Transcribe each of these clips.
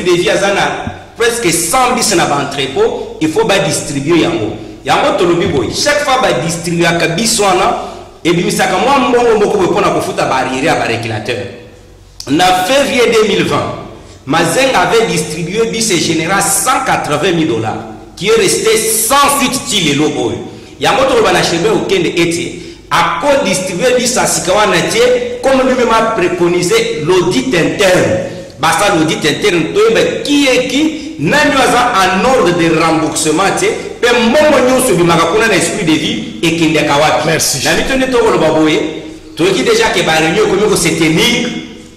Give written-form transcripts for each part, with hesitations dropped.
de vie azana presque 100 bis na ba entrepôt, il faut ba distribuer yango. Yango tolobi boy. Chaque fois ba distribuer ka biswana et bimisaka mwa mbongo mboko pona kofuta barrière à régulateur. En février 2020, Mazeng avait distribué bis général 180 000 $, qui est resté sans suite til le boy. Yango toloba na chebe okende eti a co-distribué bis à Sikawana tie comme lui-même a préconisé l'audit interne. Basta l'audit interne qui est qui n'anyoza en ordre de remboursement pe mbongo nyonso bimaka kuna na esprit de vie et qui ndeka wapi. Merci. Na mitone to ko baboye to ki déjà que ba réunion comme ko se tenir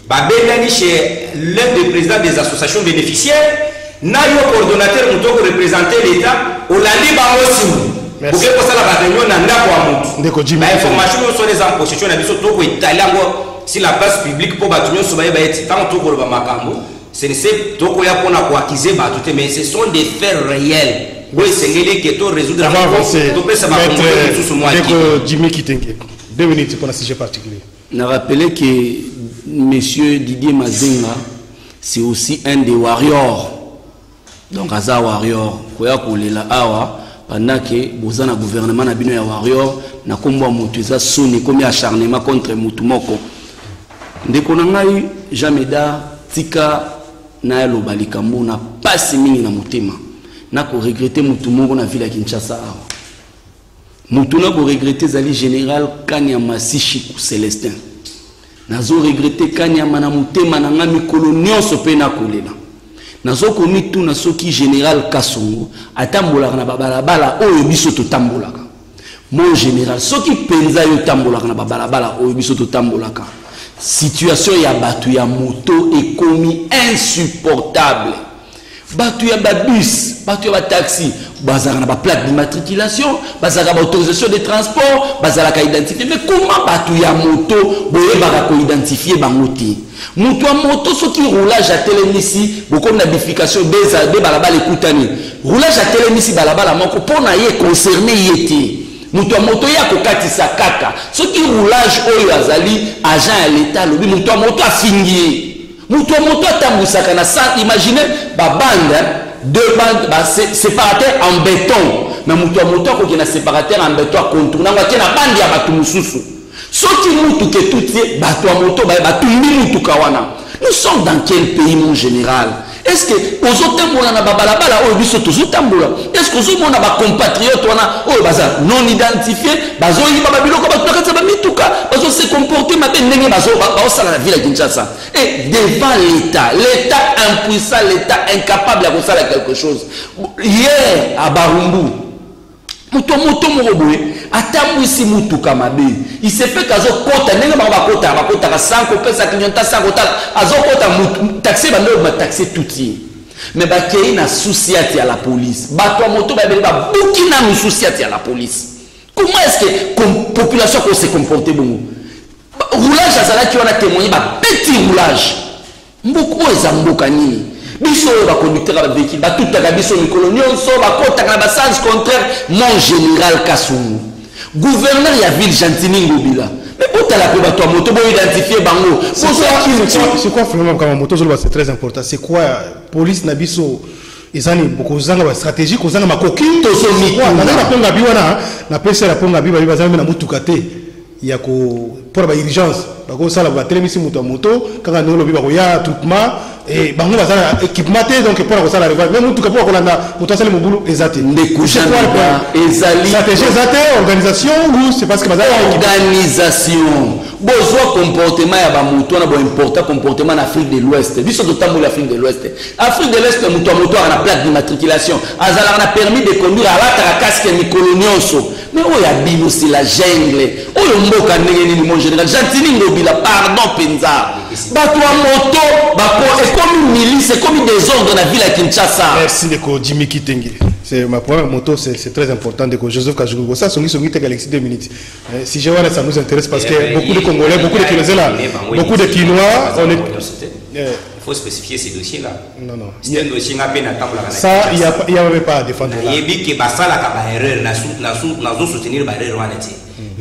ba benani chez l'un des présidents des associations bénéficiaires na yo coordonnateur muto ko représenter l'état au landi ba aussi. Merci. Pour que ça la réunion na ndako wa mutu. Ndeko Jimmy. Ba information sur les en possession na biso to ko italiango si la place publique pour battre sur ba eti tant to ko ba makambo. Ce n'est pas tout ya pour acquiser batute mais ce sont des faits réels. Oui, c'est que tout résoudre la avancée. Tout ça va Ndeko Jimmy Kitenge. 2 minutes pour un sujet particulier. On a rappelé que monsieur Didier Mazenga c'est aussi un des warriors. Donc Aza warrior, koya kolela awa pendant que bozana gouvernement na bino ya warrior na kombo mutu za soni comme acharnement contre mutu moko. Ndeko na ngai Jameda tika na loba likambo na pasi mingi na motema na ko regretter mutu moko na ville ya Kinshasa awa. Mutu na ko regretter zali général Kanyama Sichiku Célestin. Nazo regretter Kanyama na motema na ngami kolonioso pe na kolela. Nazo komi tu na soki général Kasongo atambolaka na babalabala oyo biso to tambolaka. Mon général soki penza yo tambolaka na babalabala oyo biso to tambolaka. Situation ya batu ya moto est commis insupportable. Batu ya bus, batu ya taxi, bazaka na ba plaque d'immatriculation, bazaka ba autorisation de transport, bazaka identifier. Mais comment batu ya moto boye baka ko identifier bangoti? Moto ya moto soki roulage à télémisi, beaucoup na modification des balabala ekutani. Roulage à télémisi balabala moko pona ye concerné yeti. Mutu wa moto ya kokatisa kaka soki roulage oyo azali agent ya l'état lobi mutu wa moto afingi mutu wa moto atambusaka na centre. Imaginez ba bande deux bandes ba séparateur en béton mais mutu wa moto ko na séparateur en béton contourner ngwa na bande ya batu mususu soki mutu ke tutie batu wa moto ba batu mutu kawana. Nous sommes dans quel pays mon général? Est-ce que aux autres mots na babalabala o biso tous tambola? Est-ce que aux autres mots na ba compatriotes wana o baza non identifié bazo yiba ba biloko ba tukatsa ba mituka bazo se comporter mabe ndenge bazo ba osala la ville de Kinshasa et devant l'état impuissant, l'état incapable de faire quelque chose. Hier à Barumbu muto moroboe atambwisi mutuka mabe il se fait kazo kota ndenge ba kota ka sanko pesa kinyonta sanko ta azo kota mutu taxi bando ba taxi tuti mais ba kei na souci à la police ba to moto ba ba bukina no souci à la police. Comment est-ce que population ko se comporter bon roulage azala ki wana témoigner ba petit roulage mboko ezamboka nini biso ba conducteur ba véhicule ba tout ka biso mikolo nyonso ba kota ka ba sens contraire. Mon général Kasongo gouverneur ya ville Gentini Ngobila mais pour la plupart toi moto bo identifier bango c'est quoi vraiment comme moto c'est très important. C'est quoi police na biso ezani beaucoup zanga ba stratégie ko zanga makoki to so mikuna na ponga biwana na pesa la ponga biba biba zanga na mutuka te ya ko pour ba urgence ba ko sala ba telemisi moto kanga ndolo biba ko ya traitement et bango bazala équipement donc pour ko sala rival même mutuka pour ko landa potentiel mobulu ezate ndekuja ezali stratégie ezate organisation ou c'est parce que bazala organisation besoin comportement ya ba mutu na bo important comportement en Afrique de l'Ouest biso to tambola Afrique de l'Ouest moto na plaque d'immatriculation azala na permis de conduire à la casque ni colonioso mais oh ya bino c'est la jungle oh yo mboka ndenge nini mon général Gentini Ngobila pardon penza bato wa moto bako et comme milice c'est comme des ordres dans la ville à Kinshasa. Merci de Jimmy Kitenge. C'est ma première moto, c'est très important de Joseph Kajugo. Ça songi Alexis 2 minutes. Si je vois ça nous intéresse parce que beaucoup de Congolais, beaucoup de Kinois là, beaucoup de Kinois, on est il faut spécifier ces dossiers-là. Non. C'est un dossier qui a peine à table. Ça, il n'y a même pas à défendre. Il y a que Bassala a une erreur, nous soutenir la erreur.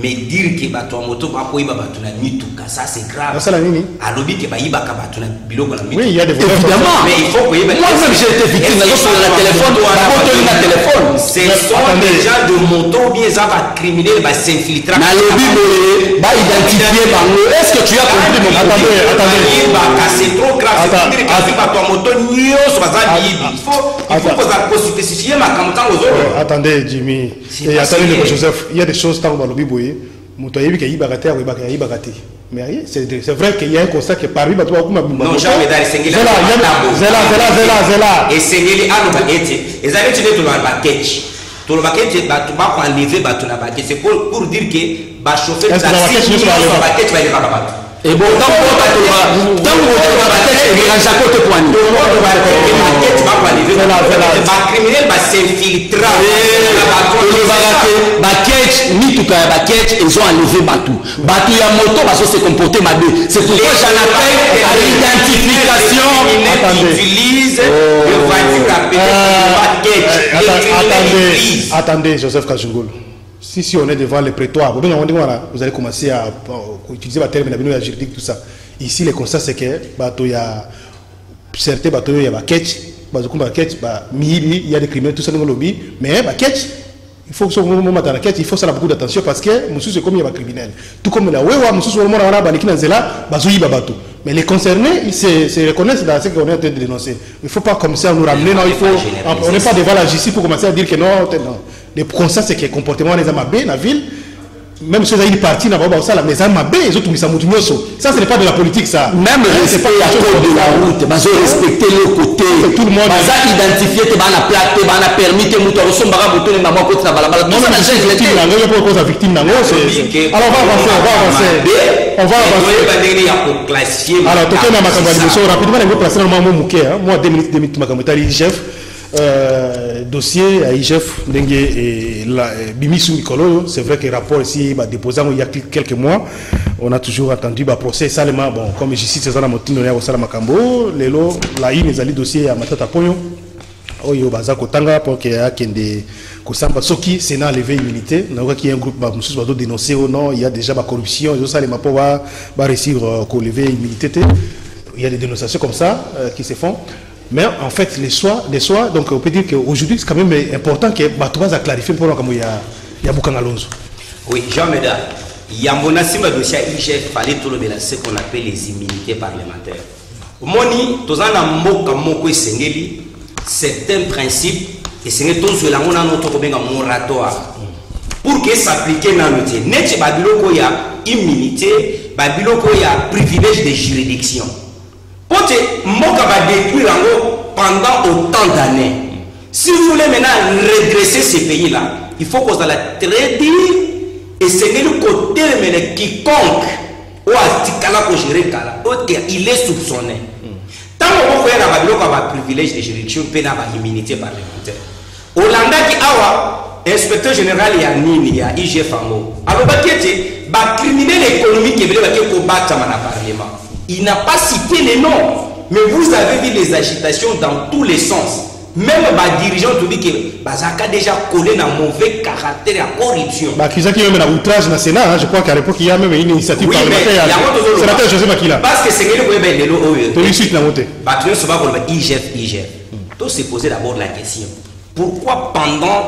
Mais dire que bato moto ba ko iba bato na mituka ça c'est grave. Ça la nini? Alobi que ba iba ka bato na biloko na mituka. Oui, il y a des évidemment. Mais il faut que moi j'ai été victime sur le téléphone, ce sont des gens de moto ou bien ça va criminel va s'infiltrer. Na lobby boye ba identifier bango. Est-ce que tu as compris mon attendez c'est trop grave c'est dire que ba toi moto nyos baza bibi il faut que ça spécifier ma kamta aux autres. Attendez Jimmy et attendez le Joseph, il y a des choses tant ba lobby boye moto yebi ka yibakate ou yibakate. Mais c'est vrai qu'il y a un constat que parmi les trois, non, jamais d'aller s'engueuler. Zela. Et s'engueuler à nos baguettes. Et ça veut dire que le baguette. Tout le baguette, tu vas enlever la baguette. C'est pour dire que le chauffeur de baguette va aller par la baguette. Et bon, tant que tu vas baguette, il y a un jacotte de poignée. Baguette va enlever. Le criminel va s'infiltrer. Baguette, ni tout cas baguette, ils ont enlevé Batou. Batou y a moto, parce que c'est comporté ma deux. C'est pourquoi j'en appelle à l'identification. Utilise le voiture à attendez, Joseph Kajungol. Si on est devant les prétoires, vous allez commencer à utiliser la terme juridique, tout ça. Ici, le constat, c'est que il y a certains bateaux, il y a baguette, il y a des criminels, tout ça dans le lobby, mais baguette. Il faut que ce moment dans la quête, il faut ça beaucoup d'attention parce que monsieur c'est comme il y a des criminels. Tout comme là, monsieur sur le monde là, baliki nazela, bazoui babato. Mais les concernés, ils se reconnaissent dans ce qu'on est en train de dénoncer. Il ne faut pas comme ça nous ramener, non, il faut, on n'est pas devant la justice pour commencer à dire que non. Le constat c'est que le comportement des amabés dans la ville, même si vous avez une partie dans la mais les amabés, les autres, ça ce n'est pas de la politique ça. Même respect à code de la route, respecter le côté. Tout le monde. Identifier, tu vas plaque, tu vas permis, tu vas ressemble à un bouton, maman côté la balabala. Non, non, c'est victime alors on va avancer. Alors, tout le monde rapidement, on va placer normalement moi 2 minutes ma caméra chef. Dossier à IGF et Bimisu Mikolo, c'est vrai que le rapport ici déposé il y a quelques mois, on a toujours entendu le procès Salema, bon, comme ici c'est ça la montine au Salamakambo, lelo la INE les dossiers à Matata Ponyo, Oyo Bazako Tanga pour qu'il y ait des Kosamba Soki, Sénat levé immunité, donc il y a un groupe qui va dénoncer au nom, il y a déjà la corruption, et ça les mapo va réussir à lever immunité, il y a des dénonciations comme ça qui se font. Mais en fait, les soins, donc on peut dire qu'aujourd'hui, c'est quand même important que Batouaz a clarifié pour nous comme il y a beaucoup d'Alonso. Oui, Jean-Médard, il y a un dossier à IGF, il fallait tout le ce qu'on appelle les immunités parlementaires. Moni, tous en certains principes, et c'est tous ceux-là, on a notre moratoire. Pour que ça s'applique dans le temps. Net Babiloko, il y a immunité, Babiloko, il y a privilège de juridiction. Pour que Moka va détruire pendant autant d'années. Si vous voulez maintenant redresser ces pays-là, il faut qu'on la traiter et c'est le côté de quiconque ou il est soupçonné. Tant que vous avez un privilège de juridiction, vous avez une immunité parlementaire. Au Landa qui a inspecteur général, il y a Nini, il y a IGF Ango. Alors, il y a un criminel économique qui veut combattre dans le Parlement. Il n'a pas cité les noms, mais vous avez vu les agitations dans tous les sens. Même les dirigeants te disent que Bazaka a déjà collé dans mauvais caractère et la corruption. Qui a même un outrage national, je crois qu'à l'époque il y a même une initiative parlementaire. Sénateur José Makila. Parce que c'est que le tout de suite la montée. IGF. Tout se poser d'abord la question. Pourquoi pendant la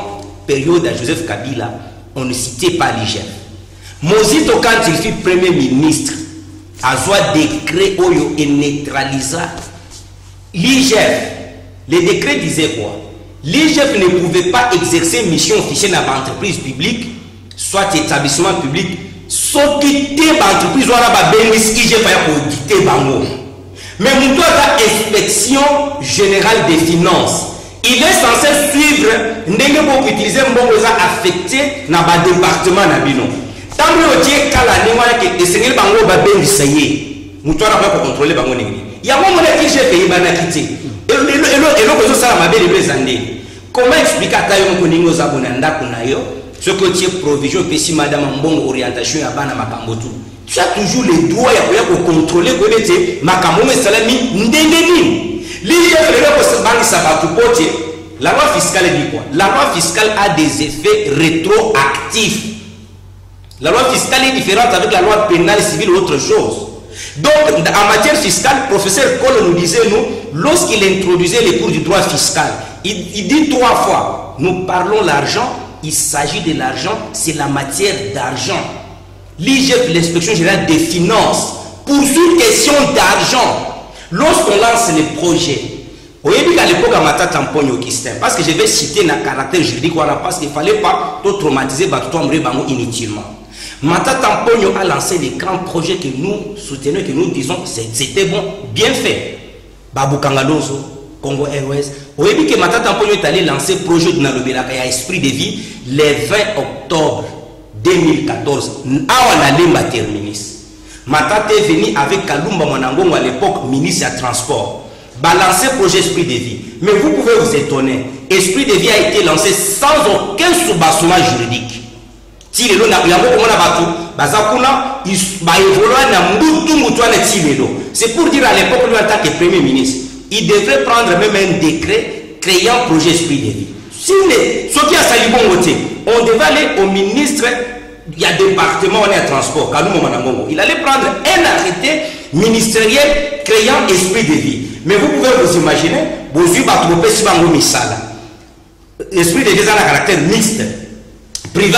période de Joseph Kabila, on ne citait pas l'IGF? Mozito, quand il fut Premier ministre, a soit décret Oyo et neutralisa l'IGF. Les décrets disaient quoi? L'IGF ne pouvait pas exercer mission officielle dans l'entreprise publique, soit établissement public, sauf quitter l'entreprise ou la IGF pour auditer Bango. Mais nous avons l'inspection générale des finances. Il est censé suivre n'importe qui utiliser un bon affecté dans le département Nabino. Tant que tu es calé, que Seigneur Bango va bien essayer. Nous devons contrôler Bango. Il y a un moment où j'ai payé Banakiti. Et l'autre, ça m'a bien les. Comment expliquer à Tayo Mokoningo Zabonanda Kunayo ce que tu es provision, que si madame a une bonne orientation à Bana Makambotu? Tu as toujours les droits pour contrôler que Makambo Salami Ndengeni. L'IGF, la loi fiscale dit quoi? La loi fiscale a des effets rétroactifs. La loi fiscale est différente avec la loi pénale, civile ou autre chose. Donc, en matière fiscale, le professeur Kolo nous disait, nous, lorsqu'il introduisait les cours du droit fiscal, il dit 3 fois, nous parlons l'argent, il s'agit de l'argent, c'est la matière d'argent. L'IGF, l'inspection générale des finances, poursuit question d'argent. Lorsqu'on lance les projets, au début à l'époque, à Matata Tamponyo Kistin, parce que je vais citer un caractère juridique, parce qu'il ne fallait pas tout traumatiser inutilement. Matata Tamponyo a lancé les grands projets que nous soutenons, que nous disons c'était bon, bien fait. Babou Kangalozo, Congo Airways. Au début que Matata Tamponyo est allé lancer le projet de Nalobelaka et Esprit de Vie le 20 octobre 2014. Awa Nalimba terminis. Matata est venu avec Kalumba Mwanangongo à l'époque, ministre du Transport. Balancer projet Esprit de Vie. Mais vous pouvez vous étonner. Esprit de Vie a été lancé sans aucun soubassement juridique. Si le na yango komona batu bazakuna ba évoluer na c'est pour dire à l'époque lui en tant que premier ministre, il devrait prendre même un décret créant projet Esprit de Vie. Si ce qui a sali bon côté, on devait aller au ministre, il y a département on est à transport, il allait prendre un arrêté ministériel créant Esprit de Vie. Mais vous pouvez vous imaginer, vous avez trouvé si bango misala. Esprit de Vie a un caractère mixte. Privé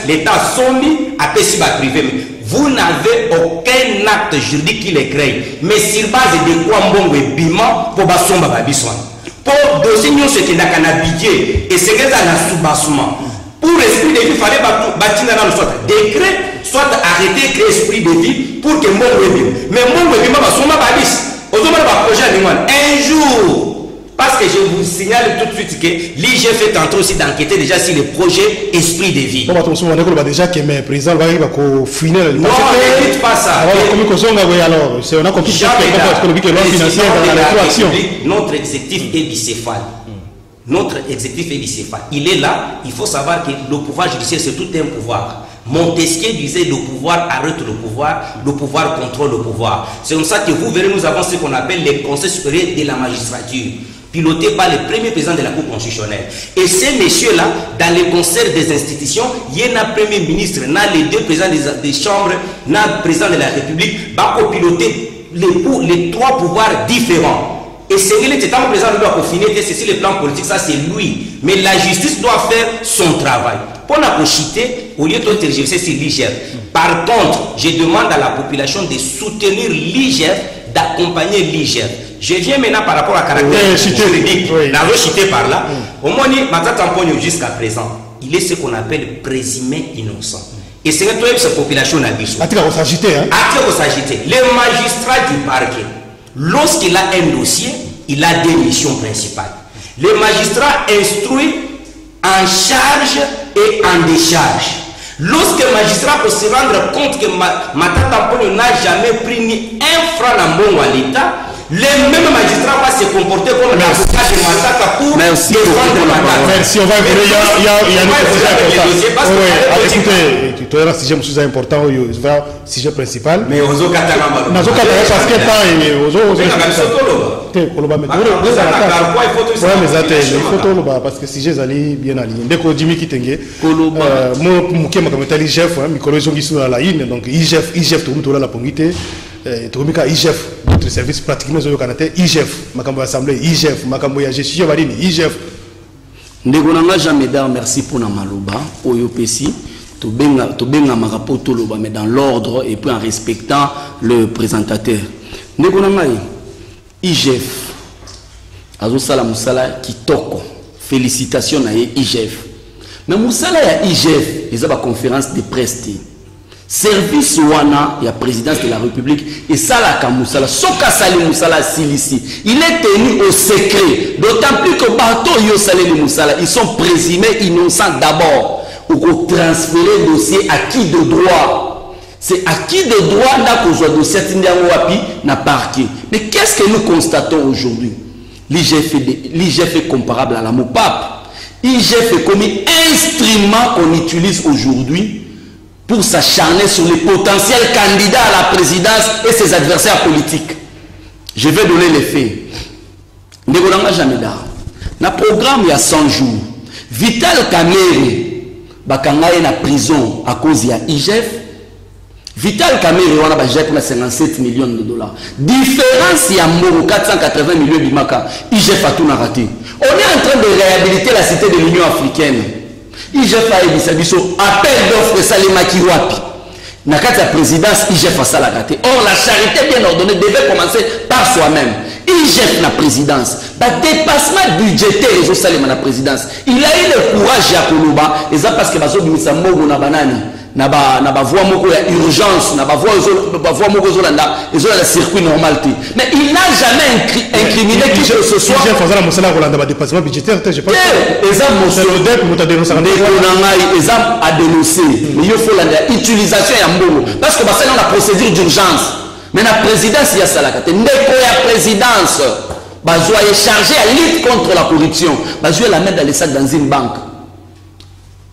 l'État sommi a pas privé. Vous n'avez aucun acte juridique qui les crée. Mais sur base de quoi mbongo et bima pour basomba babiswan. Pour dossier nous ce qui n'a qu'un habillé et c'est que ça n'a soubassement. Pour Esprit de Vie, il fallait bâtir dans le soit décret, soit arrêter créer Esprit de Vie pour que mbongo et bima. Mais mbongo et bima basomba babis. Un jour. Parce que je vous signale tout de suite que l'IGF est en train aussi d'enquêter déjà sur le projet Esprit de Vie. Non, déjà que le président va finir. Non, ne dites pas ça. Alors, on a compris que notre exécutif est bicéphale. Notre exécutif est bicéphale. Il est là. Il faut savoir que le pouvoir judiciaire, c'est tout un pouvoir. Montesquieu disait le pouvoir arrête le pouvoir contrôle le pouvoir. C'est comme ça que vous verrez, nous avons ce qu'on appelle les conseils supérieurs de la magistrature, piloté par le premier président de la Cour constitutionnelle. Et ces messieurs-là, dans les concerts des institutions, il y a un premier ministre, les 2 présidents des chambres, le président de la République, va piloter les 3 pouvoirs différents. Et c'est le président doit confiner, c'est sur le plan politique, ça c'est lui. Mais la justice doit faire son travail. Pour la chiter, au lieu de tergiverser sur l'IGF. Par contre, je demande à la population de soutenir l'IGF, d'accompagner l'IGF. Je viens maintenant par rapport à caractère juridique. N'a chité par là. Au moins, Matata Tamponyo jusqu'à présent, il est ce qu'on appelle présumé innocent. Et c'est que cette population n'a pas besoin. Le magistrat du parquet, lorsqu'il a un dossier, il a 2 missions principales. Le magistrat instruit en charge et en décharge. Lorsque le magistrat peut se rendre compte que Matata Tamponyo n'a jamais pris ni un franc d'ambon à l'État, le même magistrat va se comporter comme l'avocat de Matata pour défendre Matata. Merci, on va écouter. Il y a un sujet important. Écoutez, un sujet important, un sujet principal. Mais aux autres parce que parce que si j'ai allé bien aligné. Dès que Jimmy Kitenge, l'IGF, donc IGF, tout la pongité. IGF, notre service pratiquement IGF, Makambo Assemblée, IGF, Makambo Gestion Valine, IGF. Ndegonanga Jameda, merci pour la malouba, Oyopesi, Tobenga Marapo Toloba, mais dans l'ordre et puis en respectant le présentateur. Ndegonanga IGF, Azo Sala Moussala Kitoko, félicitations à IGF. Mais Moussala ya IGF, ils ont la conférence de presse. Service wana ya présidence de la République et ça la Kamoussala soka sali Moussala silisi il est tenu au secret, d'autant plus que bateau yo salé les Moussala ils sont présumés innocents d'abord ou qu'on transférer le dossier à qui de droit, c'est à qui de droit n'a qu'au dossier wapi n'a parquet. Mais qu'est-ce que nous constatons aujourd'hui? L'IGF est comparable à la MOPAP. IGF est comme instrument qu'on utilise aujourd'hui pour s'acharner sur les potentiels candidats à la présidence et ses adversaires politiques. Je vais donner les faits. Ndegolanga Jameda, na programme il y a 100 jours, Vital Kamerhe bakanga na prison à cause de IGF, Vital Kamerhe on a budget pour 57 millions de dollars. Différence il y a 480 millions de maka. IGF a tout raté. On est en train de réhabiliter la cité de l'Union africaine. IGF a ébisabiso appel d'offres Salema Kiwapi. Na la présidence IGF a ça la raté. Or la charité bien ordonnée devait commencer par soi-même. IGF la présidence. Bah dépassement budgétaire les Salema la présidence. Il a eu le courage à Koluba et ça parce que bazo bimisa mogo na banani. Na ba voie moko ya urgence na ba voie moko zolanda la circuit normal. Mais il n'a jamais incriminé qui que ce soit. IGF faisait la mosala Rolanda ba dépassement budgétaire, je pense. Exemple monsieur Odep mota dénoncer exemple à dénoncer. Mais il faut la utilisation ya mbongo parce que c'est dans la procédure d'urgence. Mais la présidence il y a ça la kate. Ndeko ya présidence bazo est chargé à lutte contre la corruption. Bazo la mettre dans les sacs dans une banque.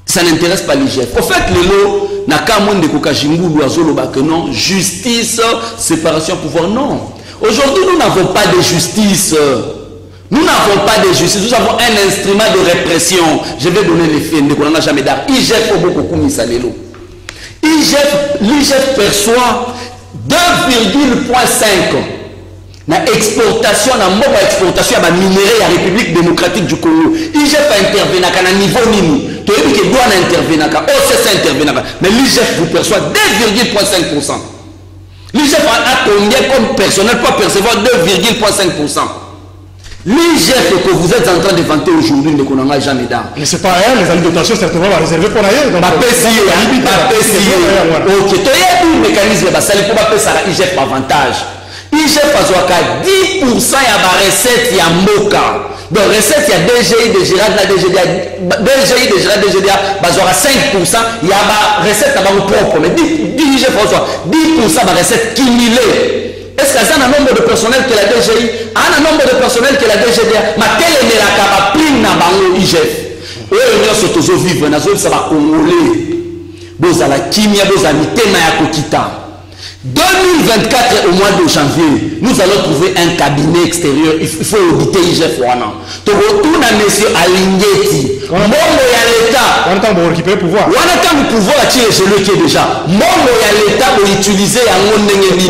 Ça n'intéresse pas l'IGF. Au fait, les lots, Nakamon de Kokajimboulou, Azoloba, que non, justice, séparation pouvoir, non. Aujourd'hui, nous n'avons pas de justice. Nous n'avons pas de justice. Nous avons un instrument de répression. Je vais donner les faits, on n'a jamais d'art. IGF, beaucoup mis à l'élo. L'IGF perçoit 2,5 na exportation, na mobile exportation à la minerai à la République démocratique du Congo. IGF intervient à niveau nini. Tu as dit que doit intervenir, OCC intervenir, mais l'IGF vous perçoit 2,5%. L'IGF a combien comme personnel pour percevoir 2,5%. L'IGF que vous êtes en train de vanter aujourd'hui ne connaît jamais d'art. Mais c'est pas rien, les années de dotation certainement réservées pour ailleurs. Ok, tu as un mécanisme, ça ne peut pas faire ça l'IGF avantage. IGF a 10% ya ba recette ya mboka. Donc recette ya DGI de Gérard na DGI de Gérard DGDA bazora 5% ya ba recette ya ba propre mais IGF François 10% ba recette cumulée. Est-ce que ça a un nombre de personnel que la DGI a un nombre de personnel que la DGDA ma quelle est la capa prime na bango IGF. Eux ils sont toujours vivre na zone ça va congolais. Boza la kimia boza mitema ya kokita. 2024 au mois de janvier, nous allons trouver un cabinet extérieur. Il faut auditer IGF Wana. Tu retournes à monsieur Alingeti. Mondo ya l'État. On attend pour récupérer le pouvoir. On attend le pouvoir à tirer chez lui qui est déjà. Mondo ya l'État pour utiliser à mon nini.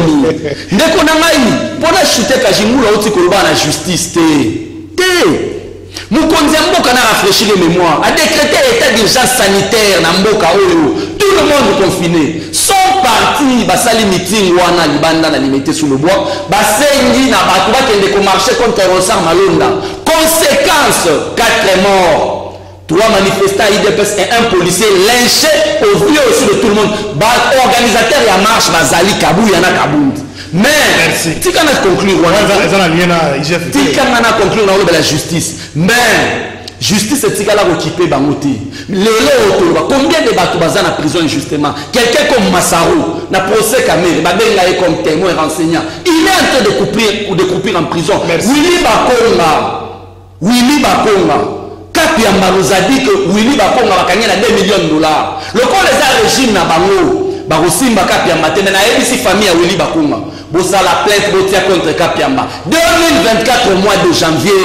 Dès qu'on a maï, pour la chuter Kajimou, là où tu colbas la justice. Mukonzi Mboka n'a rafraîchi les mémoires, a décrété l'état d'urgence sanitaire dans Mboka Oyo. Tout le monde est confiné. Son parti, basali meeting wana libanda na limité sous le bois, basengi na batuba qui ont marché contre Ronsard Malonda. Conséquence, 4 morts. 3 manifestants IDPS et un policier lynché au vu aussi de tout le monde. Organisateur ya marche bazali Kabou yana Kabound. Mais si quand on conclut la justice mais justice c'est là occupé bangoté combien de bateaux bazan en prison injustement quelqu'un comme Massaro na procès Kamerhe babenga comme témoin renseignant il est en train de couper en prison. Willy Bakonga Kapi Ambaroza dit que Willy Bakonga va gagner 2 millions de dollars le col les régime na bango Barosimba Kapiamba tena na ebisi famille ya Willy Bakonga bosa la plainte botia contre Kapiamba 2024 au mois de janvier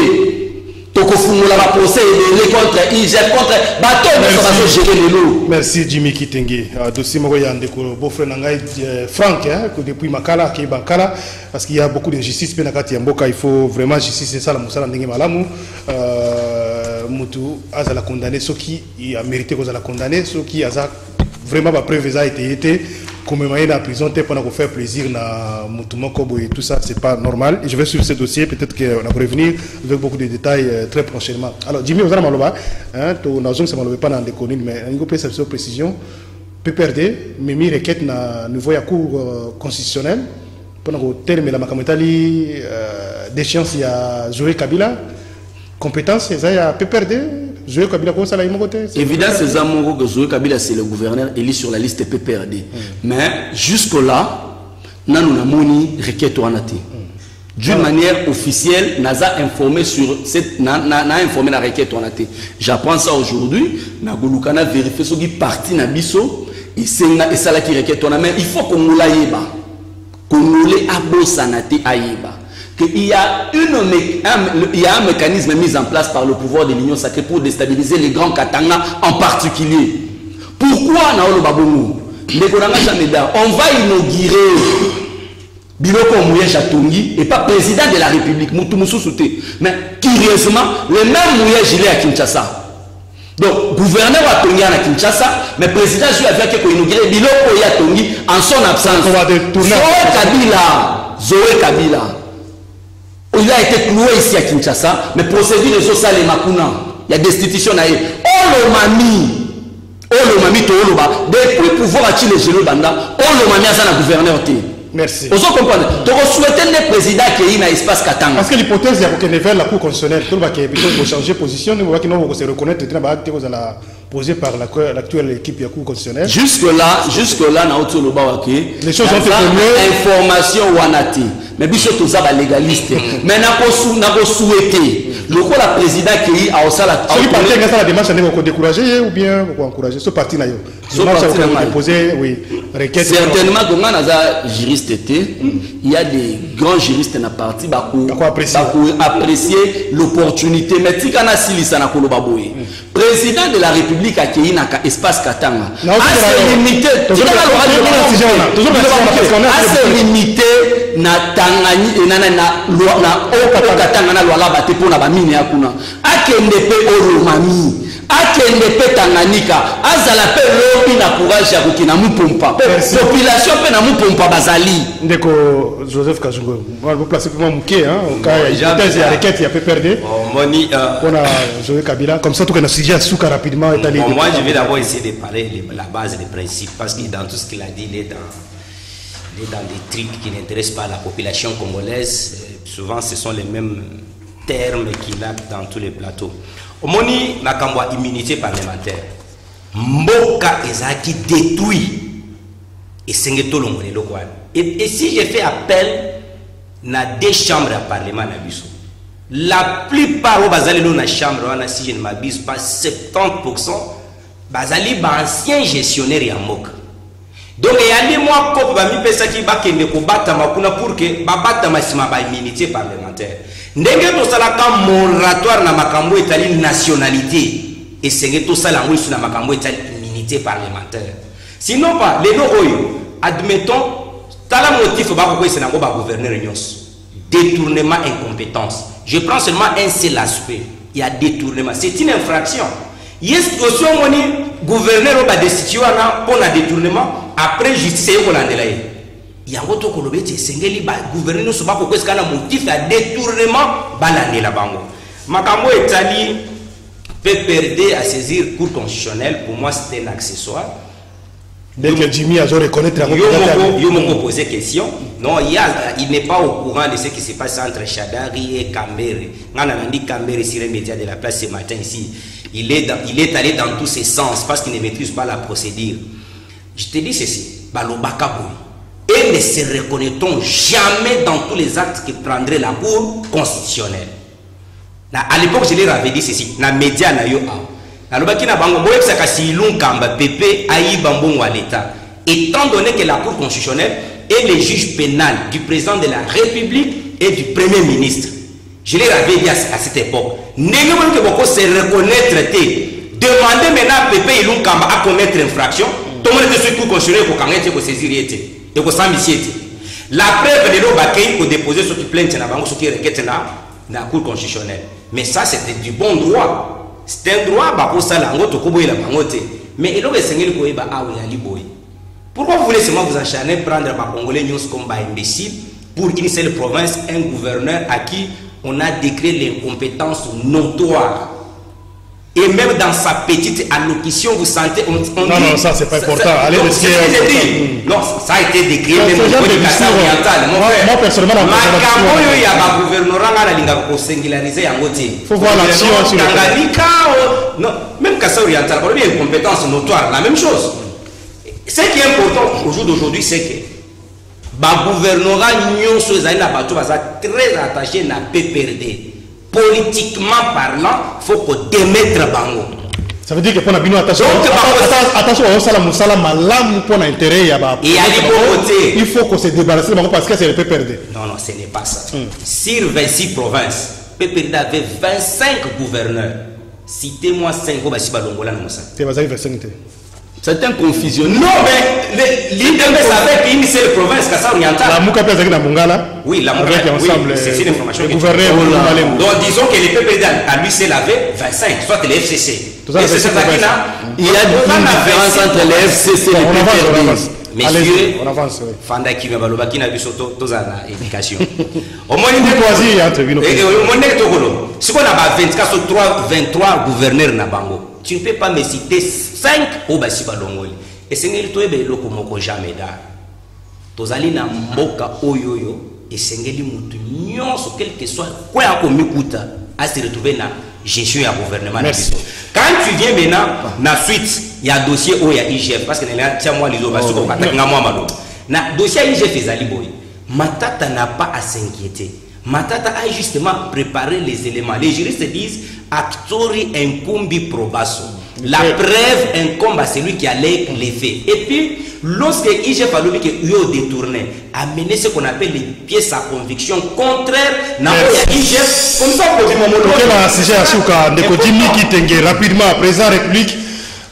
tokofungula ba procès de contre IGF contre bateau de baso gérer les lots. Merci Jimmy Kitenge dossier moko ya ndeko beau-frère nangai Franck que depuis Makala qui Bankala parce qu'il y a beaucoup d'injustice pe na kati ya mboka il faut vraiment justice c'est ça la musala ndenge malamu mutu azala condamné ceux qui a mérité qu'on a condamné ceux qui aza vraiment ma preuve a été comme dans la prison pendant faire plaisir na Moutouma Kobo et tout ça c'est pas normal et je vais suivre ce dossier peut-être qu'on va revenir avec beaucoup de détails très prochainement. Alors Jimmy vous allez maloba hein to nazong ça maloba pas dans des connes mais il faut préciser précision PPRD mais mi requête na niveau ya cour constitutionnel pendant terme la makametali d'échéance il y a Zoé Kabila compétence ça il y a PPRD Zoé Kabila comment ça là évidemment c'est Zamongo que Zoé Kabila c'est le gouverneur élu sur la liste PPRD mais jusque là nous n'avons moni requête ou anati d'une manière officielle n'a informé sur cette n'a informé la requête ou anati j'apprends ça aujourd'hui na golukana vérifier ce qui parti na biso et ça là qui requête on a mais il faut qu'on nous l'aïba qu'on nous les abosanati aïba qu'il y a un mécanisme mis en place par le pouvoir de l'Union sacrée pour déstabiliser les grands Katanga en particulier. Pourquoi Naolo Babongo On va inaugurer Biloko Mouyège Atongi et pas président de la République. Mais curieusement, le même Mouyège il est à Kinshasa. Donc, gouverneur Atongi à Kinshasa, mais président Jules avait inauguré Biloko Atongi en son absence. Zoé Kabila. Il a été cloué ici à Kinshasa, mais procédure de Sosal et Makuna. Il y a destitution. Depuis pouvoir attirer les généraux Banda, on le mami à la gouverneur. Merci. Vous comprenez? Donc, on souhaitait le président qui est dans l'espace Katanga. Parce que l'hypothèse, il y a vers la Cour constitutionnelle, tout le monde peut changer de position, nous voulons se reconnaître posé par l'actuelle équipe de la Cour constitutionnelle. Jusque-là, les choses ont été information wanati. Mais biso tout ça légaliste. Mais n'a souhaité. Le coup la président qui a aussi la. Celui parti qui a la démarche, on décourager ou bien encourager ce parti là. Ce parti a déposé, oui, requête. Certainement, quand on a juriste été, il y a des grands juristes dans la partie qui apprécier l'opportunité. Mais si on a silisa na kolobaboye, président de la République a créé un espace Katanga. Assez limité. Assez limité na Tangani na Katanga na loi la bate pour na bamine ya kuna. Akende pe Oromami. Akende pe Tanganyika. Azala pe lobi na courage ya kokina mupompa. Population pe na mupompa bazali. Ndeko Joseph Kazungo. On va placer comment Mouké hein au cas il y a requête il y a peu perdu. Moni on a Joël Kabila comme ça tout qu'on a sujet souka rapidement étalé. Moi je vais d'abord essayer de parler de la base des principes parce que dans tout ce qu'il a dit il est dans des trucs qui n'intéressent pas la population congolaise. Souvent, ce sont les mêmes termes qu'il a dans tous les plateaux. Omoni Makambwa immunité parlementaire. Mboka ezaki détruit. Et et si je fais appel na deux chambres à parlement na biso, la plupart au bazali dans la chambre, si je ne m'abuse pas, 70% bazali ba ancien gestionnaire ya mboka. Donc il y a des mois pour que babata masima ba immunité parlementaire. Ndenge to salaka moratoire na makambo etali nationalité et senge to sala ngwe na makambo etali immunité parlementaire. Sinon pas les oyo admettons tala motif ba ko esena ko ba gouverneur nyos. Détournement incompétence. Je prends seulement un seul aspect. Il y a détournement. C'est une infraction. Yes aussi on gouverneur ba destitué pour la détournement. Après justice et il y a autre kolobeti sengeli ba gouverneur so ba ko kwesika na motif ya détournement balane la bango makambo etali PPRD à saisir cour constitutionnelle pour moi c'était un accessoire dès que Jimmy a reconnaître la yo m'ont posé question non il n'est pas au courant de ce qui se passe entre Chadari et Kambere ngana nandi Kambere sur les médias de la place ce matin ici il est allé dans tous ses sens parce qu'il ne maîtrise pas la procédure. Je te dis ceci, et ne se reconnaîtront jamais dans tous les actes que prendrait la Cour constitutionnelle. À l'époque, je leur avais dit ceci, dans les médias, étant donné que la Cour constitutionnelle est le juge pénal du président de la République et du Premier ministre. Je leur avais dit à cette époque, n'ayez pas se reconnaître, demandez maintenant à Pépé Ilun Kamba à commettre infraction. Tout le monde est sur le constitutionnel pour qu'il y ait saisir et pour s'ambitier. La preuve de l'eau pour déposer ce qui plainte ce qui requête dans la Cour constitutionnelle. Mais ça, c'était du bon droit. C'est un droit pour ça, mais il a essayé de pourquoi vous voulez seulement vous acharner prendre les Congolais comme imbécile pour une seule province, un gouverneur à qui on a décrété l'incompétence notoire? Et même dans sa petite allocution, vous sentez... non, ça c'est pas important. Allez, non, ça a été décrit même au niveau du Kassai oriental. Moi, personnellement, il y a un gouvernorat il faut voir l'action sur le non, même Kassai oriental, il y a une compétence notoire, la même chose. Ce qui est important au jour d'aujourd'hui, c'est que le gouvernorat est très attaché à la PPRD. Politiquement parlant, il faut qu'on démettre Bango. Ça veut dire que pour la attention, il faut qu'on se débarrasse de Bango parce que c'est le PPRD. Non, ce n'est pas ça. Sur 26 provinces, PPRD avait 25 gouverneurs. Citez-moi 5 au Bassi Balongola. C'est 25. C'est un confusionnisme. Non, mais l'IDMS avec une seule province, Kassa orientale. La Mouka Pia na Mongala. Oui, la Mouka, oui, c'est une information. Le gouverneur donc disons que les PPD à lui c'est lavé 25, soit les FCC. Il y a une différence entre les FCC et les PPD. Messieurs, on avance. Fanda qui va baloba qui n'a vu surtout tous à l'éducation. Au moins il y a entre vino. Au moins tokolo. Si on a 24 sur 23 gouverneurs na bango, tu ne peux pas me citer 5 au basi balongoli. Et c'est ngeli toyebe loko moko jamais da. Tozali na mboka oyoyo et sengeli mutu nyonso quel que soit quoi ako mikuta à se retrouver na gestion ya gouvernement. Quand tu viens maintenant na suite il y a dossier où il y a IGF parce que tiens moi les autres na dossier IGF ezali boy. Matata n'a pas à s'inquiéter. Matata a justement préparé les éléments. Les juristes disent actori incumbi probasso. La preuve incombe à celui qui a les faits. Et puis, lorsque IGF a dit qu'il a détourné, a mené ce qu'on appelle les pièces à conviction contraires à IGF. Comme ça, on peut dire rapidement, président République.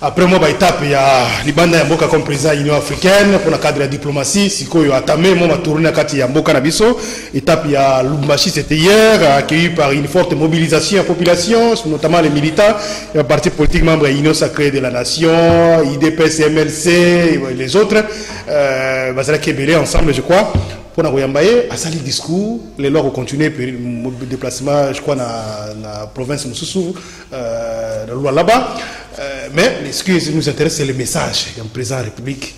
Après moi, étape, il y a Libanda Yamboka comme président de l'Union africaine pour le cadre de la diplomatie. Si il y a Tamé, moi, je tourné à Yamboka Nabiso. Étape, il y a Lubumbashi, c'était hier, accueilli par une forte mobilisation de la population, notamment les militants, les partis politiques membres de l'Union sacrée de la nation, IDPS, MLC, et les autres. Basala Kébélé ensemble, je crois. Pour Nagoyambaye, à sali discours, les lois ont continué le déplacement, je crois, dans la province de Moussoussou, dans le là-bas. Mais ce qui nous intéresse, c'est le message du président de la République.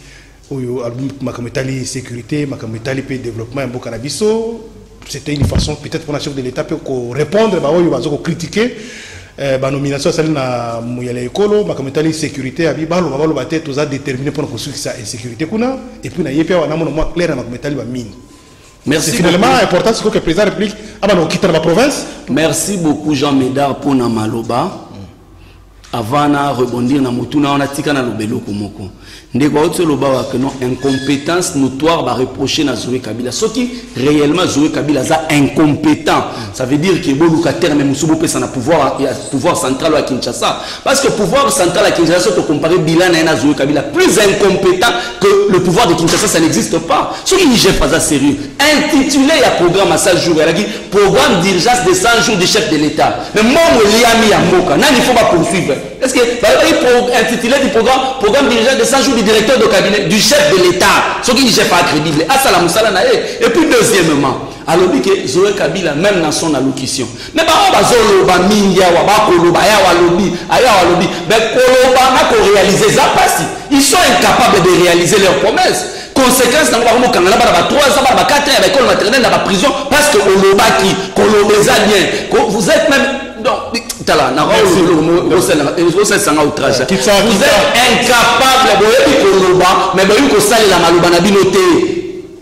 Makametali sécurité, Makametali pays développement, Mbokanabiso. C'était une façon, peut-être pour la chef de l'État, pour répondre, pour critiquer. La nomination celle na muyale ekolo makametali sécurité abi balo bate tous a déterminé pour construire sa insécurité kuna et puis na yepia wana mono moi clair na makametali ba mine. Merci. C'est finalement important ce que le président de la République abano quitter la province. Merci beaucoup Jean Médard pour na maloba. Avant de rebondir na mutuna on a tika na lobelo komoko. Ndeko otso loba que non incompétence notoire va reprocher na Zoé Kabila. Ce qui réellement Zoé Kabila est incompétent. Ça veut dire que boluka terme musubo pesa na pouvoir central à Kinshasa parce que pouvoir central à Kinshasa to comparer bilan na Zoé Kabila plus incompétent que le pouvoir de Kinshasa ça n'existe pas. Ce qui n'est pas sérieux. Intitulé il y a programme à 100 jours, il a dit programme d'urgence de 100 jours du chef de l'État. Mais moi liami ya moka, il faut pas poursuivre. Est-ce que intitulé du programme d'urgence de 100 jours du directeur de cabinet du chef de l'État, ce qui n'est pas crédible. Et puis deuxièmement, alors que Zoé Kabila même dans son allocution. Mais par exemple, ils sont incapables de réaliser leurs promesses. Conséquence, dans le 3 ans, 4 ans, avec l'école maternelle, dans la prison, parce que vous êtes même. Vous êtes incapable de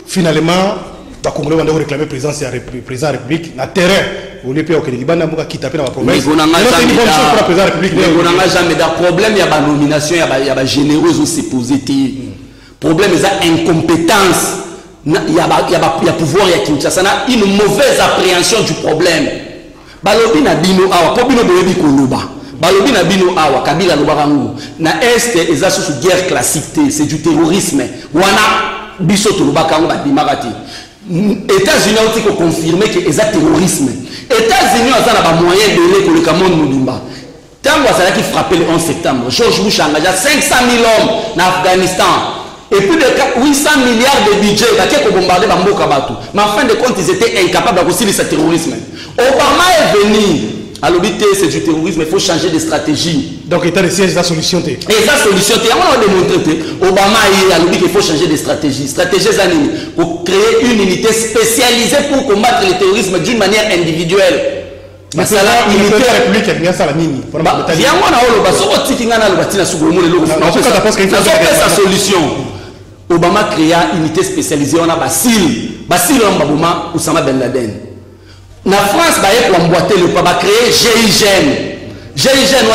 finalement, les Congolais vont réclamer la présidence de la République na terrain. Au lieu de Libana qui tape dans la promesse. Problème, il y a la nomination, il y a la généreuse aussi posée. Problème, il y a incompétence. Il y a pouvoir, il y a Kinshasa, une mauvaise appréhension du problème. Balobi na bino awa, po bino boyebi koloba. Balobi na bino awa, Kabila lobarangu. Na est, eza sous guerre classique, c'est du terrorisme. Wana biso to lobakangu ba dimarati. États-Unis ont confirmé que c'est terrorisme. États-Unis ont un moyen de l'école pour le Cameroun Moudumba. Tant que qui frappé le 11 septembre, George Bush a engagé 500 000 hommes en Afghanistan. Et plus de 800 milliards de budget qui ont bombardé Bamboka Batou. Mais en fin de compte, ils étaient incapables de réussir ce terrorisme. Obama est venu. À l'obité, c'est du terrorisme, il faut changer de stratégie. Donc, état de siège, c'est la solution. Et la solution, on a démontré. Obama a l'obité, il faut changer de stratégie. Stratégie, pour créer une unité spécialisée pour combattre le terrorisme d'une manière individuelle. Mais c'est la unité de la République, elle vient ça la mine. Viens, on a sa solution. Obama créa une unité spécialisée, on a Basile Mbabuma, Oussama Ben Laden. La France va emboîter le pas, va créer GIGN. GIGN, on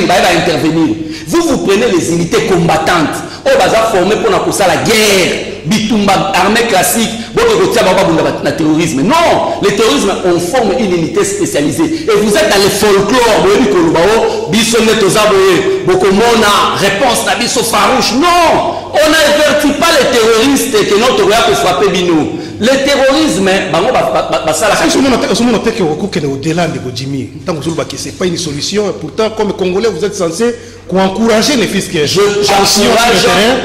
va intervenir. Vous prenez les unités combattantes. On va former pour la guerre. Bitumba, armée classique. Bon, le terrorisme. Non, le terrorisme, on forme une unité spécialisée. Et vous êtes dans le folklore, réponse farouche. Non, on n'avertit pas les terroristes que notre roi peut frapper Bino. Le terrorisme, au-delà de Jimmy, c'est pas une solution. Et pourtant, comme Congolais, vous êtes censé encourager les fils que je soutiens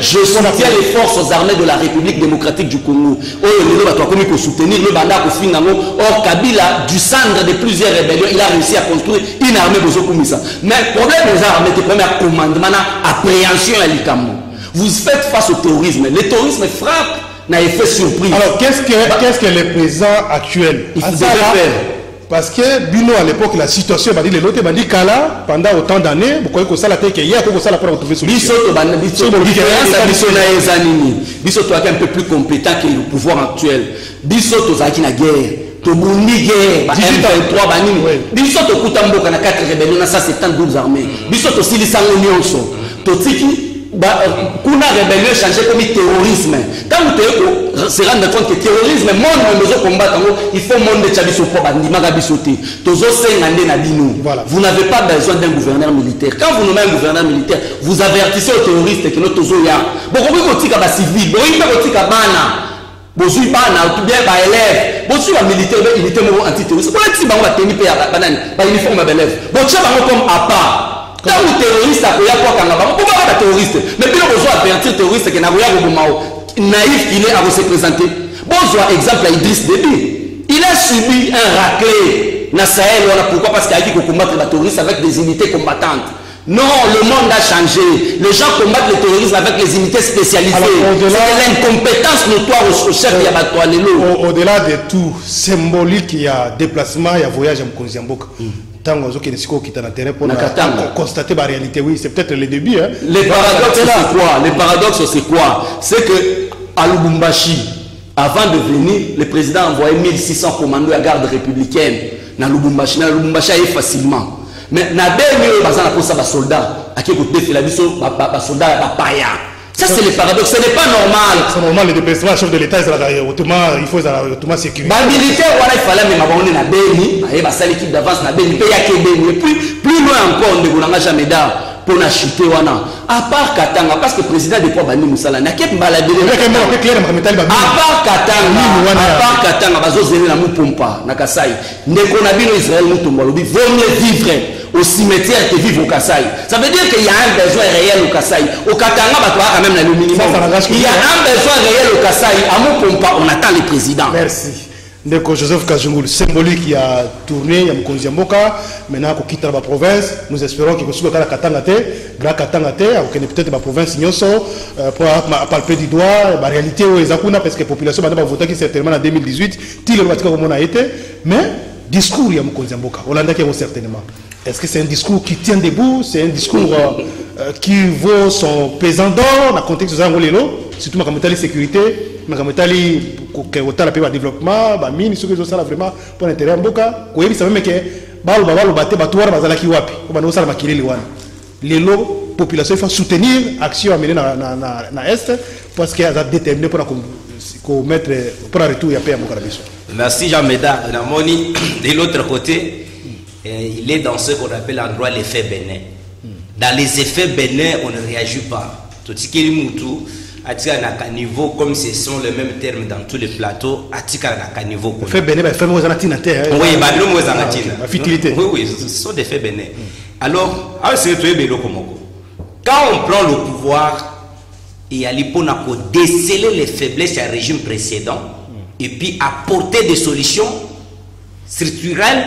les forces armées de la République démocratique du Congo. Soutenir le Banda Or Kabila, du centre de plusieurs rébellions, il a réussi à construire une armée de mais le problème des armées, c'est le premier commandement, appréhension à l'Ikamou. Vous faites face au terrorisme. Le terrorisme frappe. N'a effet surprise. Alors, qu'est-ce que le président actuel il faut faire? Parce que Bino à l'époque la situation m'a dit les autres m'a dit Kala pendant autant d'années vous croyez que ça la tête hier que ça la pour retrouver solution. Biso to un peu plus compétent que le pouvoir actuel. Biso to zaki na guerre. To buni guerre ba M23 banini. Biso to kutamboka na 4 rébellions na 172 armées. Biso to silisango nyonso. To tiki kuna rébellion changé comme terrorisme. Quand vous se rendez compte que terrorisme, monde besoin combattre, il faut monde de Tchabiso pour bandimaka bisoté. Vous n'avez pas besoin d'un gouverneur militaire. Quand vous nommez un gouverneur militaire, vous avertissez aux terroristes que notre zoya. Beaucoup de tika ba civil, beaucoup de tika bana. Bozui bana ou bien ba élève. Bozui ba militaire, unité antiterroriste. Pour les ba tenir pa banane, ba uniforme ba élève. Bozui ba comme à part. Quand vous terroriste à Koya pour Kangaba, vous pouvez pas terroriste. Mais bien vous avertir terroriste que Nagoya Gobomao naïf il est à vous se présenter. Bonjour exemple à Idriss Déby. Il a subi un raclé na Sahel voilà pourquoi parce qu'il a dit qu'on combattre les terroristes avec des unités combattantes. Non, le monde a changé. Les gens combattent le terrorisme avec les unités spécialisées. C'est l'incompétence notoire au chef de Yabatoualelo. Au-delà de tout symbolique, il y a déplacement, il y a voyage à Mkonziamboka. Pour constater la réalité, oui, c'est peut-être le début. Hein. Les paradoxes, c'est quoi? C'est que à Lubumbashi, avant de venir, le président a envoyé 1600 commandos à garde républicaine. Dans Lubumbashi, est facilement. Mais na dernier, il soldats, à qui côté fait la vie, soldats à Paya. Ça, c'est le paradoxe, ce n'est pas normal. C'est normal, le déplacement, chef de l'État, il faut automatiquement sécuriser. Les militaires, il fallait même avoir une Béni, il y a l'équipe d'avance, il y a et puis, plus loin encore, on n'a jamais d'art pour acheter. À part Katanga, parce que le président de Bani Moussala n'a qu'à me balader. À part Katanga, bazozérer la moupompa, Nakasai, Nekonabino Israël, Moutombalobi, vaut mieux vivre au cimetière que vivre au Kassai. Ça veut dire qu'il y a un besoin réel au Kassai. Au Katanga, quand même le minimum. Il y a un besoin réel au Kassai. À Moupompa, on attend le président. Merci. Donc Joseph Kazungoul, symbolique qui a tourné, il y a Mkonziamboka, maintenant qu'on quitte la province, nous espérons qu'il y a Katanga, Grand Katanga, peut-être la province pour palper du doigt, la réalité où les Akuna, parce que la population va voter certainement en 2018, il a été, mais discours il y a Mkonziamboka, Hollanda qui est certainement. Est-ce que c'est un discours qui tient debout? C'est un discours qui vaut son pesant d'or dans le contexte de Zangolelo, surtout dans la sécurité, dans le développement, dans mine, ce que je sais vraiment pour l'intérêt de Mboka. Vous savez que les populations il faut soutenir l'action à mener dans l'Est parce qu'elle a déterminé pour mettre pour retour à paix à Mboka. Merci Jean-Médard. De l'autre côté, il est dans ce qu'on appelle en droit l'effet bénin. Dans les effets bénins, on ne réagit pas. Tout ce qui est moutou, à niveau, comme ce sont les mêmes termes dans tous les plateaux, à niveau. Effet bénin, oui, ce sont des faits bénins. Alors, quand on prend le pouvoir, il y a l'hyponako déceler les faiblesses du régime précédent et puis apporter des solutions structurelles,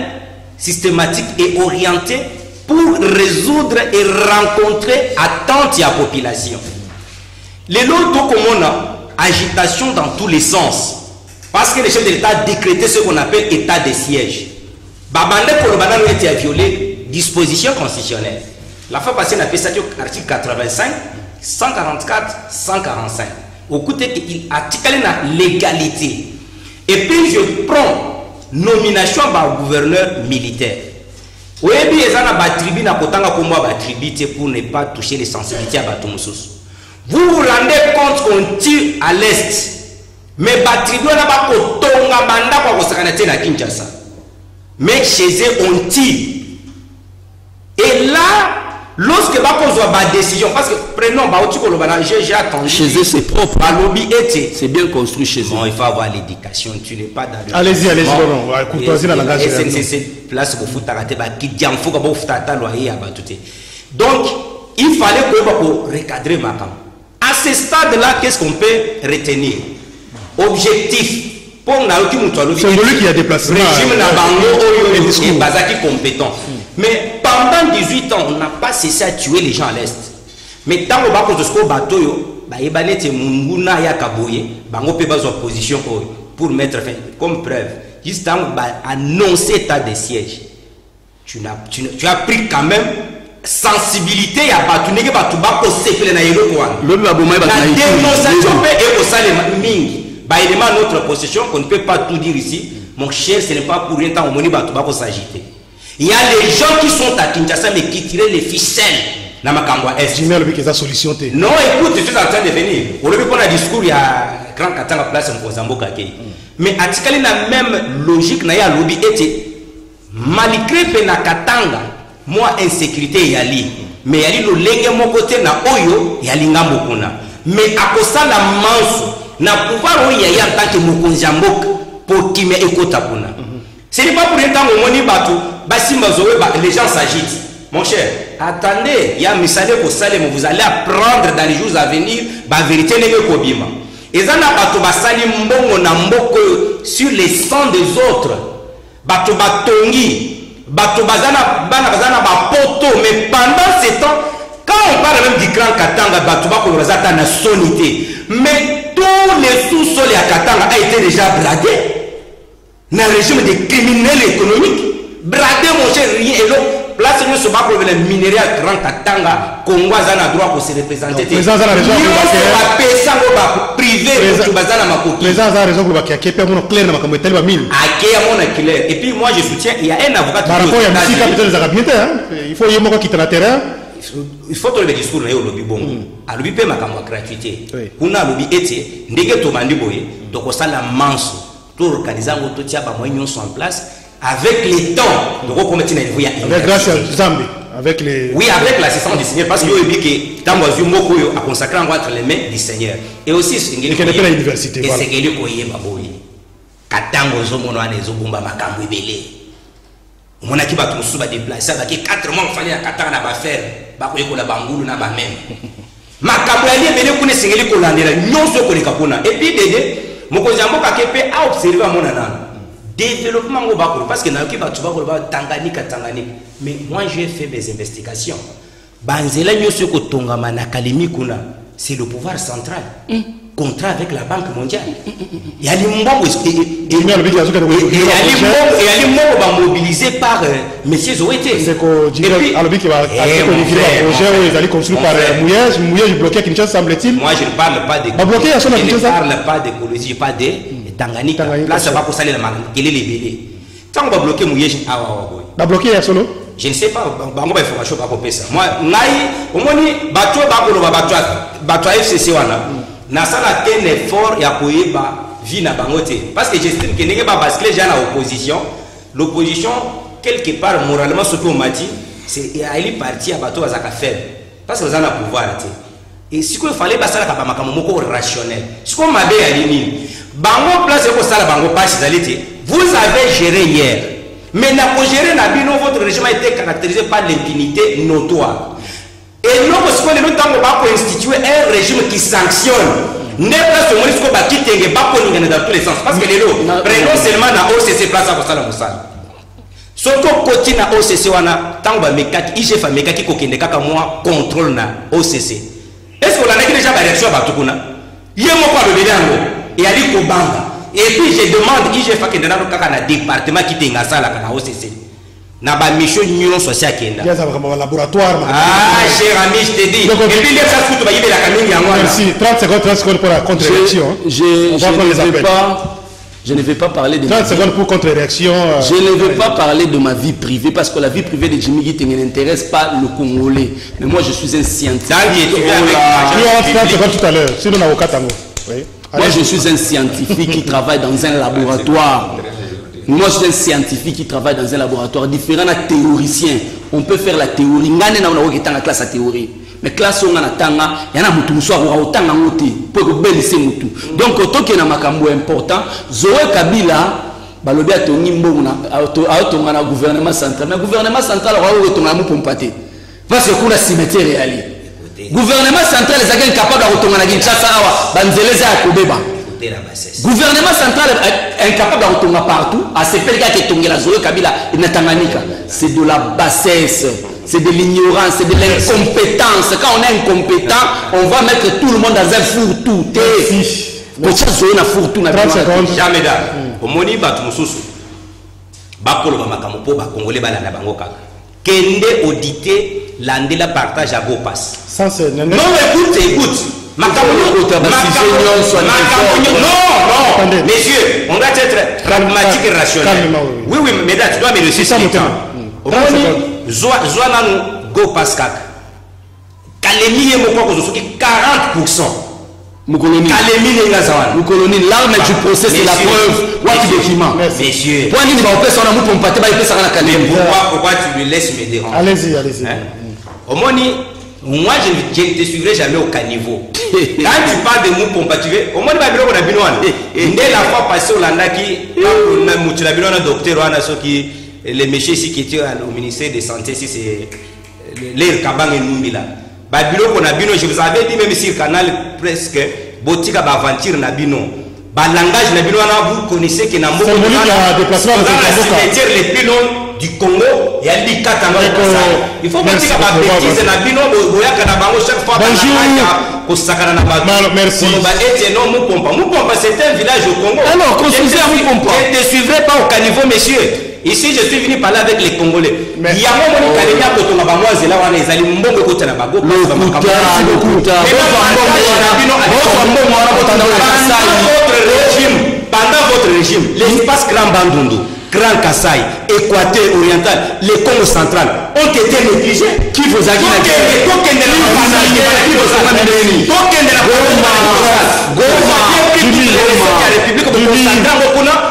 systématiques et orientées pour résoudre et rencontrer attentes de la population. Les lots comme on a agitation dans tous les sens parce que le chef de l'État a décrété ce qu'on appelle état de siège. Babande pour le banane était à violer disposition constitutionnelle. La fois passée, on a fait ça article 85, 144, 145. Au côté qu'il articule la légalité. Et puis je prends nomination par gouverneur militaire. Oui, il y a une tribu pour ne pas toucher les sensibilités à Batoumoussous. Vous vous rendez compte qu'on tire à l'est mais batribu na bakotonga banda kwa kosakana te na Kinshasa. Mais chez eux on tire. Et là, lorsque bakozwa ba décision, parce que prenons j'ai attendu. Chez eux c'est propre. C'est bien construit chez eux. Bon, il faut avoir l'éducation. Tu n'es pas dans le. Allez-y, non. Courtoisie dans la langage. C'est place pour foutre à terre, qui dit en faut qu'on fasse ta loyer à batouté. Donc, il fallait qu'on recadrer ma femme. À ce stade-là, qu'est-ce qu'on peut retenir? Objectif. C'est lui qui a déplacé. Régime na bango et bazaki compétent. Mais pendant 18 ans, on n'a pas cessé à tuer les gens à l'Est. Mais tant que bako tosko bateau yo, ba ebanete munguna ya kaboye, bango pe bazo position pour mettre fin comme preuve. Juste tant ba annoncer état de siège. Tu as pris quand même sensibilité à batu nege batu bako sepele na yelo kwa. Le baboma ba la dénonciation peut être au salé mingi. Bah élément notre possession qu'on ne peut pas tout dire ici. Mon cher, ce n'est pas pour rien tant au moni batu bako s'agiter. Il y a les gens qui sont à Kinshasa mais qui tiraient les ficelles dans ma Kambwa Est. Tu mets le solution. Non, écoute, je suis en train de venir. On a vu qu'on a un discours il y a grand Katanga place en Kozambo Kakei. Mais à Tikali la même logique na ya lobby était malgré pena Katanga moi insécurité yali mais yali lo lenge mon côté na oyo yali ngambo kuna mais à cause la manso na pouvoir oyo ya en tant que mokonjamboka pour qui me ekota kuna. Ce n'est pas pour rien tant au moni bateau, les gens s'agitent. Mon cher, attendez, il y a un message pour Salem, vous allez apprendre dans les jours à venir, la vérité n'est pas kobima. Et ça n'a pas tout basali mbongo na mboko sur les sangs des autres. Bato batongi, bato bazana bazana ba poto, mais pendant ces temps, quand on parle même du grand Katanga, bato bako bazata na sonité, mais tous les sous-sols à Katanga a été déjà bradés. Dans le régime des criminels économiques, brader mon cher rien et l'autre, place nous sommes pas pour le minerai à Grand Katanga, Congo a droit pour se représenter. Présence à la région privé, présence à la région pour la qui est mon clair dans ma communauté de mine. Et puis moi je soutiens, il y a un avocat il faut y avoir qui est dans le terrain. Il faut que le discours soit au lobby bon. À lobby paie ma gratuité. On a lobby été, ndege to mandi boye, donc ça la manso. Tout organiser tout tia ba moyen sont en place avec les temps donc on mettre niveau ya avec grâce à Zambie avec les oui avec l'assistance du Seigneur parce que yo dit que tango azu moko yo a consacré entre les mains du Seigneur et aussi ngeli ko la université et c'est ngeli ko yeba boye katango zo mono ane zo bomba makambo ebele mona ki ba tout suba déplacer ba ki 4 mois fallait à katanga na ba faire ba ko yekola bangulu na ba même makambo ya ebele ko ne sengeli ko landela nyonso ko lekapona et puis dede Mokozamboka kepe a observé à mon anan. Développement au Bakuru, parce que n'a pas Tanganyika. Mais moi j'ai fait mes investigations. Banzela Nyosyo Tongama Nakalemi Kuna, c'est le pouvoir central. Contrat avec la Banque mondiale. Il y a les membres mobilisés par M. Zoété. C'est que Alobi qui va construit par Mouyage bloqué Kinshasa, semble-t-il. Moi je ne parle pas de Kinshasa. Je ne parle pas d'écologie, je parle de Tanganyika. Là ça va pour saler la main. Quel est les délais? Tant qu'on va bloquer Mouyage, va bloquer Solo. Je ne sais pas, bango ba information ba kopé ça. Moi ngai omoni bato bakolo bato FCC wana. Na sala un effort ya koyeba vie na bangote parce que j'estime que n'est pas parce que les gens en opposition, l'opposition quelque part moralement ce qu'on m'a dit c'est aller partir à bateau à faire parce que vous avez le pouvoir et si qu'il fallait passer la kaba makamoko rationnel ce qu'on m'a dit à l'ini bango place pour ça la bango pas vous avez géré hier mais na pour gérer na bino votre régime a été caractérisé par l'impunité notoire. Et nous, parce que nous avons institué un régime qui sanctionne. N'est pas ce moment qui est pas dans tous les sens. Parce que les lots, prenons seulement dans OCC place à Bossala Moussala. Sauf que côté na OCC, on a tant que Mekaki, IGF Mekaki, qui est moi contrôle na OCC. Est-ce qu'on a déjà la réaction à Batukuna? Il y a mon pas le bédango et Ali Kobanga. Et puis je demande IGF qui est dans le département qui est dans la OCC. Na ba mission union sociale kenda. Il y a un laboratoire. Ah, cher ami, je te dis. Et puis les gens qui va y la camine yango. Merci. 30 secondes pour la contre-réaction. Je ne vais pas parler de 30 secondes pour contre-réaction. Je ne vais pas parler de ma vie privée parce que la vie privée de Jimmy Guité n'intéresse pas le Congolais. Mais moi je suis un scientifique. Tu as 30 secondes tout à l'heure. Sinon on a au Katango. Oui. Moi, je suis un scientifique qui travaille dans un laboratoire. Moi, je suis un scientifique qui travaille dans un laboratoire. Différent d'un théoricien. On peut faire la théorie. On a la classe à théorie. Mais classe on a tanga, il y en a mutu soir ou tanga muti pour que belle c'est mutu. Donc autant qu'il y a makambo important, Zoé Kabila balobi atongi mbona atonga na gouvernement central. Mais gouvernement central on va retonga mu pompate. Parce que kuna cimetière réali. Gouvernement central est incapable de retonga na Kinshasa awa banzeleza ya kobeba. Gouvernement central est incapable de retomber partout. À ce pays qui est tombé la Zoé Kabila et Natanganika, c'est de la bassesse, c'est de l'ignorance, c'est de l'incompétence. Quand on est incompétent, on va mettre tout le monde dans un fourre-tout. Jamais d'âme. Au moni Batumususu, Bakolo Bamakamopo, Bakongolais Balana Bangoka. Kende audité, l'andela partage à vos passes. Non, écoute. Non, messieurs, on doit être pragmatique et rationnel. Oui, mesdames, tu dois me laisser ça. Zoananu Go Pascal. Kalemi et Moko 40%. Moukoloni. Kalemi et Gazawan. Moukoloni, l'arme du procès, c'est la preuve. What document. Messieurs. Pourquoi tu me laisses me déranger? Allez-y. Omoni. Moi, je ne te suivrai jamais au caniveau. Quand tu parles de mou compatible, au moins, on a bien dès la fois passée, on a dit, docteur, les messieurs ici qui étaient au ministère de la Santé, si c'est l'air Kabang et Noumila. Babylone, on a bien, je vous avais dit, même si le canal presque, Botika Bavantir Nabino. Langage Nabino, vous connaissez que Nambo, dans la cimetière les plus longs du Congo, il y a des Katanga. Il faut pas dire que la bêtise Nabino, chaque fois, merci. Moupompa, c'est un village au Congo. Alors, construisez à Moupompa. Je ne suivrai pas au caniveau, messieurs. Ici, je suis venu parler avec les Congolais. Il y a un moment où il y a un peu de là, on est allé mbongo côté na bago. Pendant votre régime, l'espace Grand Bandundu, Grand Kassai, Équateur oriental, les Congo central ont été négligés. Qui vous a dit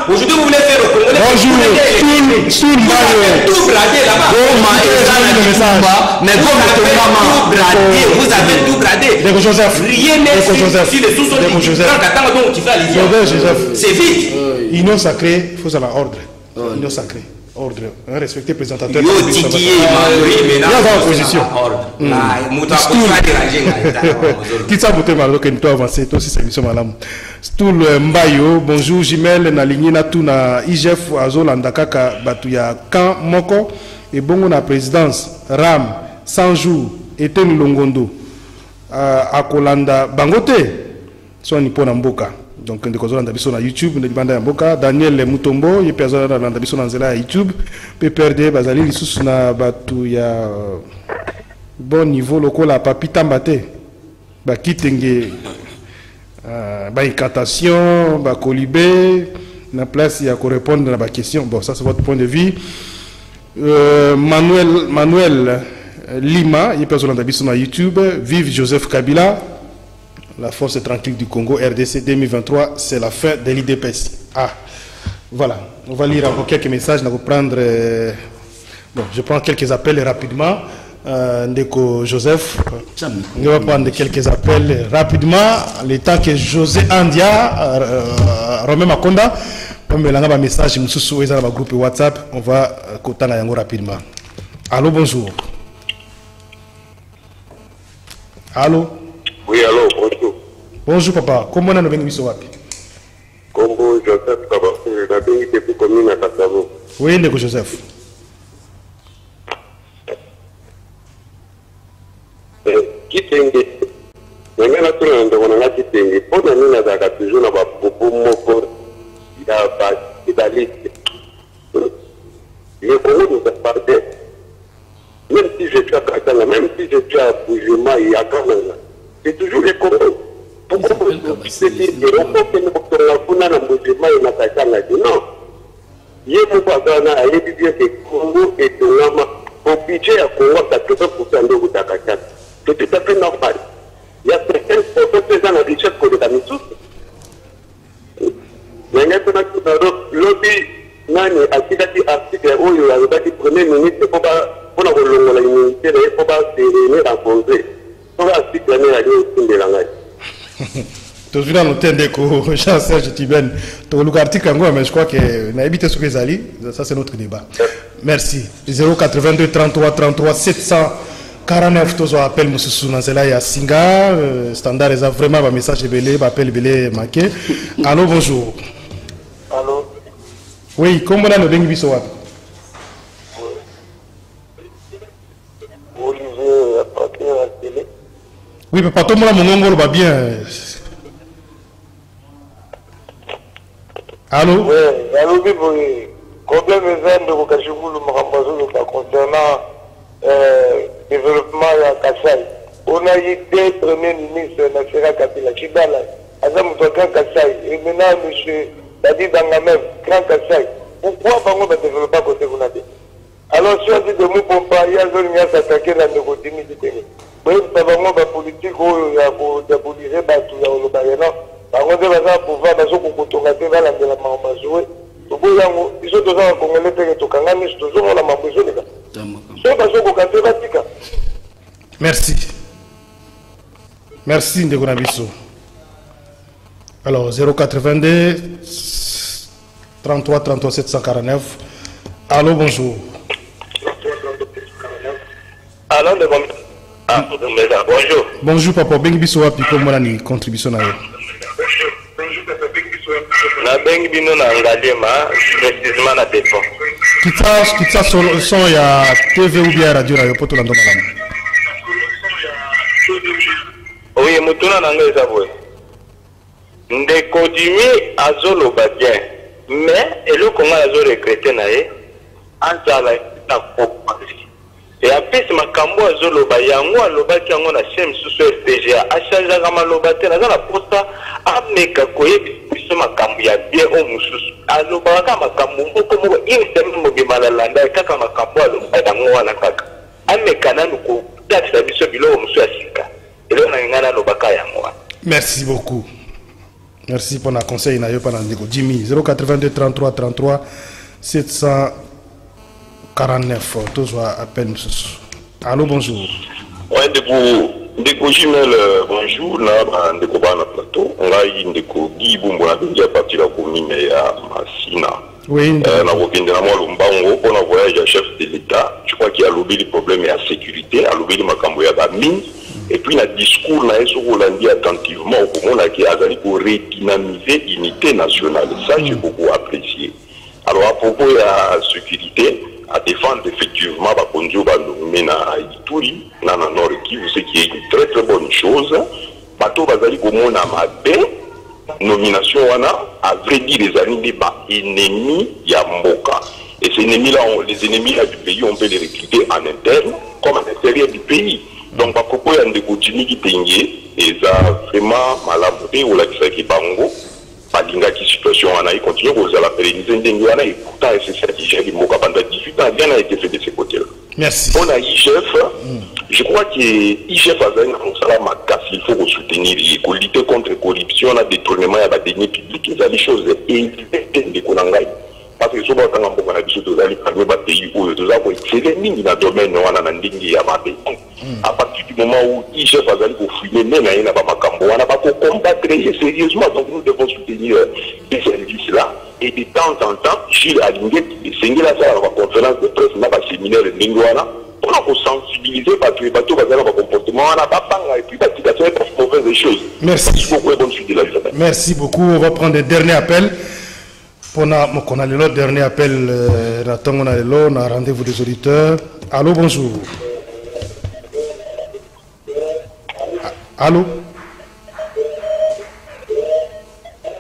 aujourd'hui vous voulez faire au Congo. Tout bradé là-bas. Vous avez tout bradé. Rien n'est sur les sous-sols du Joseph. C'est vite. Union sacrée, il faut avoir ordre. Union sacrée. Ordre, respecter présentateur. Opposition. Quitte ça, vous avez que nous avancer. Toi aussi, c'est mission madame. Stoul Mbayo, bonjour, Jimel, na ligné na tout na IGF, Azolanda Kaka, Batuya, Kan, Moko, et bon, na présidence, Ram, 100 jours, Eten Longondo, Akolanda, Bangote, soit Nippon Mboka. Donc, on a sur YouTube, on a Mboka, Daniel Mutombo, il y a sur YouTube, PPRD, Bazali, il y a Batuya, bon niveau local, la Papita Mbate, Bakitenge. Incantation, colibé, la place il y a qu'on répondre à la question. Bon, ça c'est votre point de vue. Manuel Lima, il y a personne sur YouTube. Vive Joseph Kabila, la force tranquille du Congo, RDC 2023, c'est la fin de l'IDPS. Ah, voilà. On va lire encore quelques messages, on va prendre. Bon, je prends quelques appels rapidement. Ndeko Joseph, on va prendre quelques appels rapidement. Le temps que José Andia, Romain Makonda, on me lance un message sur le groupe WhatsApp. On va contacter rapidement. Allô, bonjour. Allô. Oui, allô, bonjour. Bonjour, papa. Comment on a venu sur WhatsApp? Combo Joseph Kabafou, je l'ai dit depuis commune à Kassavo. Oui, Ndeko Joseph. Kitenge ngana tuna ndo wana kitenge pona nina za toujours na ba popo moko ya ba idaliste le Congo nous a parlé même si je suis à Katanga, même si je suis à Boujema et à Kamanga, c'est toujours le Congo. Pourquoi c'est dire que on peut nous la kuna na Boujema et na Katanga non yé mo bazana a yebi bien que Congo est tongama au budget à Congo 80% de Katanga. C'est tout à fait normal. Il y a certaines photos présentes dans les chefs de la Missou. pour la l'immunité, il faut pas se rencontrer. On va se gagner la ligne de l'anglaise. Tout de suite, Jean-Serge Tiben, tu as article mais je crois que n'a évité ce que Zali, ça c'est notre débat. Merci. 082 33 33 749, tous appel M. Sounazela et Singa, standard, ils ont vraiment un message belé, appel belé marqué. Allô, bonjour. Allô. Oui, comment on a le dengue bisoa? Olivier, à partir de la télé. Oui, mais pas tout le monde mon ngolo va bien. Allô? Oui, allô, oui, problème est de Kokashikoulou Marambazo concernant développement à Kassai. On a eu deux premiers ministres Nassera Kabila, Chibala, Azam Grand Kassai, et maintenant M. Dadi Dangamem, Grand Kassai. Pourquoi on va développer à côté de Gounade? Alors, si on dit de nous pour parler, on va s'attaquer dans le côté militaire. Oui, ça va être politique, il y a pour diaboliser, il y a le bayana. Par contre, il y a un pouvoir, il y a un pouvoir, il y a un pouvoir, il y a un ils sont toujours en Congolais, ils sont toujours en Congolais. Merci. Merci, Ndegona Bisso. Alors, 082 33 33 749. Allô, bonjour. Allô, bonjour. Bonjour, papa. Bengi Bisso, puis comment on a une contribution à eux? Na bengi bino na ngalema précisément na dépôt. Kitsa son ya TV ou bien radio na yo poto na ndoma lamu. Oui, mutuna na ngo ezabwe. Ndeko Jimmy azoloba bien, mais eloko nga azo regretter na ye anzala na kopasi. Et après ce makambo azoloba yango alobaki yango na chem susu SDGA achangeaka maloba te naza na posta ameka koyebi biso makambo ya bien o mosusu alobaka makambo moko une semaine mobima lalanda kaka makambo aloba yango wana kaka ameka nanu kotatisa biso biloko mosusu ya sika eloko na ngana alobaka yango wana. Merci beaucoup. Merci pour le conseil na yo pa na ndeko Jimmy 082 33 33 749 toujours appel monsieur. Allô, bonjour. Ouais, ndeko Jimel, bonjour, na ndeko bana plateau. On a eu ndeko Guy Bumbo na bengi à partir de la commune ya Masina. Oui, na kokende na mwa lombango pour un voyage à chef de l'État. Je crois qu'il y a lobby les problèmes de la sécurité, a lobby les makambo ya ba mine. Et puis na discours na eso Rolandi attentivement au comment qui a pour redynamiser l'unité nationale. Ça j'ai beaucoup apprécié. Alors à propos de la sécurité, à défendre effectivement la conduite de na Ituri, na Nord Kivu, ce qui est une très très bonne chose. Bateau bazali comme na mabe nomination wana à vrai dire les amis ennemis ya mboka. Et ces ennemis là, les ennemis là du pays, on peut les recruter en interne comme à l'extérieur du pays. Donc à propos de ndeko Jimmy Kitenge, et ça vraiment malabouté ou la qui bango. Balinga qui situation wana continue à la pérenniser ndenge wana et pourtant c'est ça qui gère moka pendant 18 ans bien a été fait de ce côté-là. Merci. On a IGF, je crois que IGF a un salaire macasse, il faut soutenir, il faut lutter contre la corruption, on a détournement à la deniers publics, il y a des choses évidentes de Konangai. Parce que souvent quand on a des choses dans les pays où nous avons excellé dans le domaine où on a ndenge ya mabe. À partir du moment où IGF a zali fouiller même na ina ba makambo on a pas combattre sérieusement, donc nous devons soutenir ces services là. Et de temps en temps, Gilles Alinguet, Sengela ça la conférence de presse na ba séminaire de Lingwana pour sensibiliser parce que bateau va avoir un comportement on a pas panga et puis bah tu vas faire mauvaises choses. Merci beaucoup, bonne suite de la journée. Merci beaucoup. On va prendre le dernier appel. On a le dernier appel, on a le rendez-vous des auditeurs. Allô, bonjour. Allô.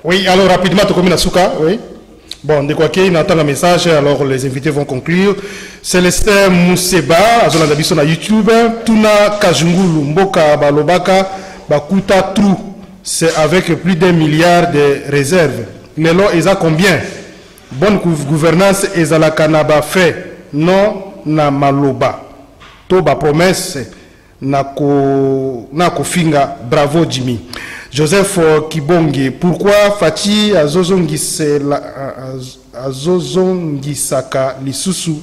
Oui, alors rapidement, tu communes à Souka, oui. Bon, de quoi qu'il attend un message, alors les invités vont conclure. Célestin Mousseba, Azona Dabiso na YouTube, Tuna Kajungulu, Mboka Balobaka, Bakuta Trou, c'est avec plus d'1 milliard de réserves. Mais là, ils ont combien? Bonne gouvernance, ils ont la canaba fait, non na maloba. Toba promesse, na kofinga, bravo Jimmy. Joseph Kibonge, pourquoi Fati azozongisaka lisusu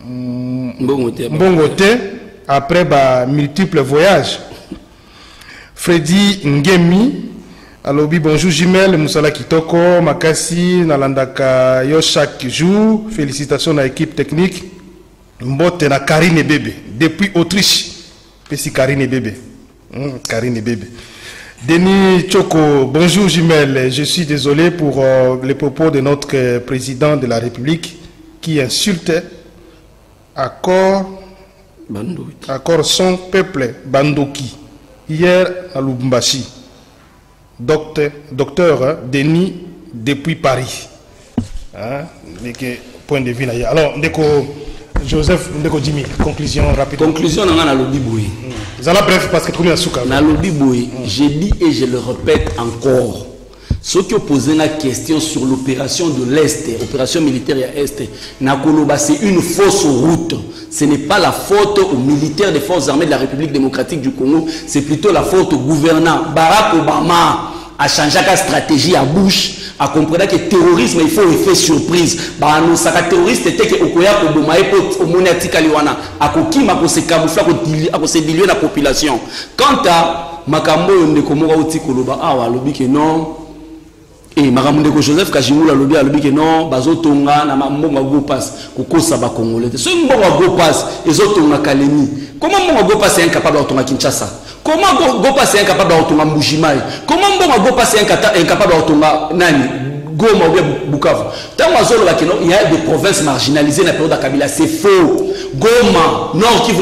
Mbongote, après multiples voyages. Freddy Ngemi, alobi bonjour Jimel, Moussala Kitoko, Makasi, Nalandaka yo chaque jour. Félicitations à l'équipe technique. Mbote na Karine Bébé, depuis Autriche. Pessi Karine Bébé. Karine Bébé. Denis Choko, bonjour Jimel, je suis désolé pour les propos de notre président de la République qui insulte encore son peuple Bandoki. Hier à Lubumbashi. Docteur Denis depuis Paris. Point de vue là. Alors, Joseph, Jimmy, conclusion rapide. Conclusion, on a lobby boui. Bref, parce que tout le monde a souka. Na lobby boui, je dis et je le répète encore. Ceux qui ont posé la question sur l'opération de l'Est, opération militaire à Est, c'est une fausse route. Ce n'est pas la faute aux militaires des forces armées de la République démocratique du Congo, c'est plutôt la faute au gouvernant. Barack Obama a changé sa stratégie à Bush, a compris que le terrorisme, il faut effet surprise. Nous sommes terroristes, c'était que Okoya Kobomae pour Moniati Kaliwana, a Kokima pour se camoufler, pour se diluer la population. Quant à Makambo Ndekomora Oti Koloba, lobby que non. Et Maramunde Joseph Kajimula lobby a lobby que non, Bazotonga, na Mbonga Go Pass, Kokosa ba Congolais. Ce Mbonga Go Pass, les autres ont Kalemi. Comment Mbonga Go Pass est incapable d'autonga Kinshasa? Comment Go Pass est incapable d'autonga Mbujimaï? Comment Mbonga Go Pass est incapable d'autonga Nani? Goma ou Bukavu. Il y a des provinces marginalisées dans la période de Kabila. C'est faux. Goma, Nord qui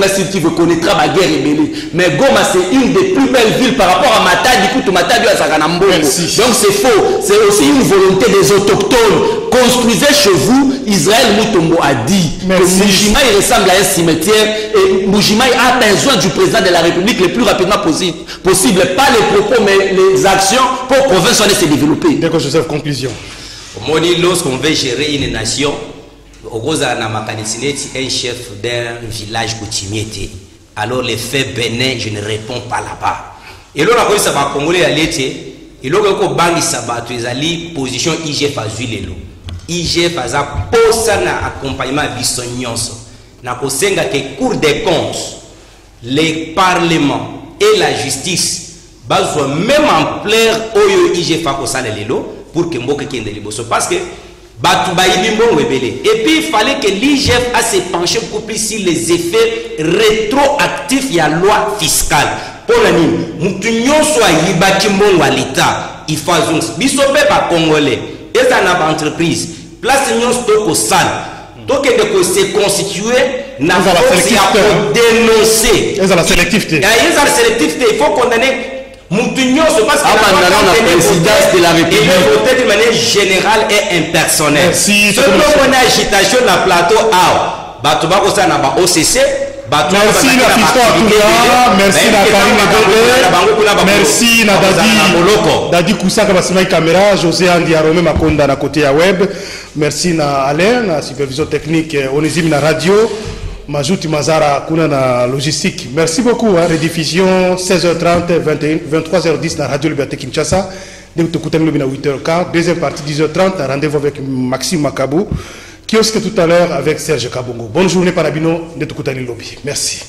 veut connaîtra la guerre rébellée. Mais Goma, c'est une des plus belles villes par rapport à Matadi, Matadi à Saganambongo. Donc c'est faux. C'est aussi une volonté des autochtones. Construisez chez vous, Israël Moutombo a dit que Mbujimaï ressemble à un cimetière et Mbujimaï a besoin du président de la République le plus rapidement possible. Pas les propos, mais les actions pour que la province soit se développer. D'accord, Joseph, conclusion. Lorsqu'on veut gérer une nation, un chef d'un village coutumier. Alors les faits bénins, je ne réponds pas là-bas. Et là, on a ça va Congolais à l'été. Et là, on a bangi sabato, ils allaient position IGF à Zuilelo. IGF a posé un accompagnement à Bissonyonso. Na kosenga que Cour des comptes, les parlements et la justice, besoin même en plaire au IGF à Kosale Lelo pour que Mboke Kende Liboso. Parce que et puis il fallait que l'IGF a se penché beaucoup plus sur les effets rétroactifs de la loi fiscale. Pour la nuit, soit l'État, il faut bisope par Congolais, et ça n'a pas entreprise. Place nous stoko sale. Donc il faut se constituer n'a pas dénoncer. Et ça la sélectivité. Il faut condamner. Parce que la présidence de la République est votée de manière générale et impersonnelle. Merci. Ce qu'on a agitation dans le plateau, OCC. Merci la Fiston, merci la Karine, merci na Dadi Koussaka Basimai Caméra, José Andi Arome Makonda na côté à web, merci na Alain, na supervision technique, Onésime na radio. Majouti Mazara kuna na logistique. Merci beaucoup. Rediffusion 16h30, 23h10 na Radio Liberté Kinshasa. Dès que tu 8h15. Deuxième partie 10h30. Rendez-vous avec Maxime Makabou. Kiosque tout à l'heure avec Serge Kabongo. Bonne journée Parabino. Dès que tu lobby. Merci.